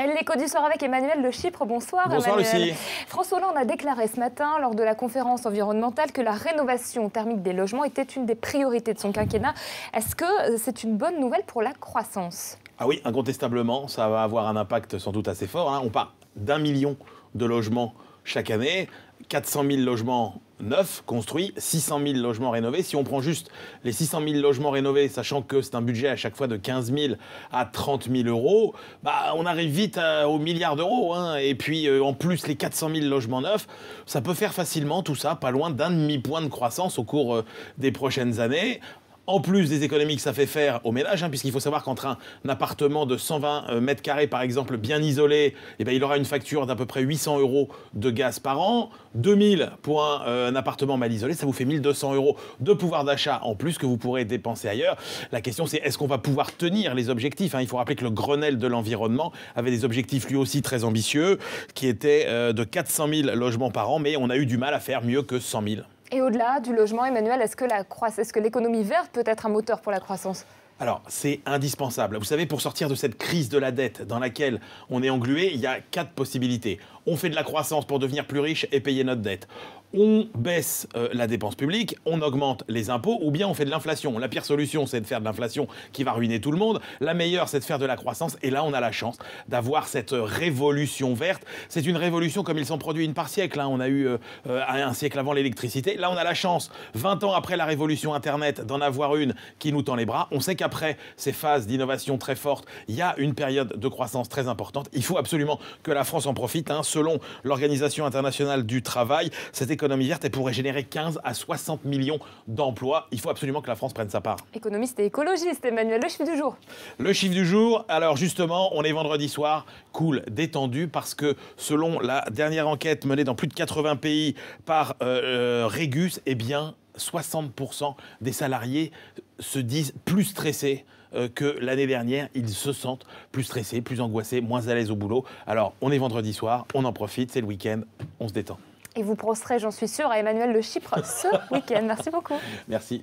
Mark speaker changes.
Speaker 1: L'écho du soir avec Emmanuel de Chypre. Bonsoir,
Speaker 2: Bonsoir
Speaker 1: Emmanuel.
Speaker 2: Lucie.
Speaker 1: François Hollande a déclaré ce matin, lors de la conférence environnementale, que la rénovation thermique des logements était une des priorités de son quinquennat. Est-ce que c'est une bonne nouvelle pour la croissance?
Speaker 2: Ah oui, incontestablement, ça va avoir un impact sans doute assez fort. On parle d'1 million de logements chaque année, 400 000 logements neufs construits, 600 000 logements rénovés. Si on prend juste les 600 000 logements rénovés, sachant que c'est un budget à chaque fois de 15 000 à 30 000 euros, on arrive vite au milliard d'euros. Et puis en plus les 400 000 logements neufs, ça peut faire facilement tout ça, pas loin d'un demi-point de croissance au cours des prochaines années. En plus des économies que ça fait faire aux ménages, puisqu'il faut savoir qu'entre un appartement de 120 mètres carrés, par exemple, bien isolé, il aura une facture d'à peu près 800 euros de gaz par an. 2000 pour un appartement mal isolé, ça vous fait 1200 euros de pouvoir d'achat en plus que vous pourrez dépenser ailleurs. La question, c'est est-ce qu'on va pouvoir tenir les objectifs? Il faut rappeler que le Grenelle de l'environnement avait des objectifs lui aussi très ambitieux, qui étaient de 400 000 logements par an, mais on a eu du mal à faire mieux que 100 000.
Speaker 1: Et au-delà du logement, Emmanuel, est-ce que l'économie verte peut être un moteur pour la croissance?
Speaker 2: Alors, c'est indispensable. Vous savez, pour sortir de cette crise de la dette dans laquelle on est englué, il y a 4 possibilités. On fait de la croissance pour devenir plus riche et payer notre dette. On baisse la dépense publique, on augmente les impôts, ou bien on fait de l'inflation. La pire solution, c'est de faire de l'inflation qui va ruiner tout le monde. La meilleure, c'est de faire de la croissance. Et là, on a la chance d'avoir cette révolution verte. C'est une révolution comme il s'en produit une par siècle. On a eu un siècle avant l'électricité. Là, on a la chance, 20 ans après la révolution Internet, d'en avoir une qui nous tend les bras. On sait qu'après ces phases d'innovation très fortes, il y a une période de croissance très importante. Il faut absolument que la France en profite. Selon l'Organisation internationale du travail, cette économie verte, elle pourrait générer 15 à 60 millions d'emplois. Il faut absolument que la France prenne sa part.
Speaker 1: Économiste et écologiste, Emmanuel, le chiffre du jour.
Speaker 2: Le chiffre du jour, alors justement, on est vendredi soir, cool, détendu, parce que selon la dernière enquête menée dans plus de 80 pays par Régus, 60% des salariés se disent plus stressés que l'année dernière. Ils se sentent plus stressés, plus angoissés, moins à l'aise au boulot. Alors, on est vendredi soir, on en profite, c'est le week-end, on se détend.
Speaker 1: Et vous penserez, j'en suis sûre, à Emmanuel de Chypre ce week-end. Merci beaucoup.
Speaker 2: Merci.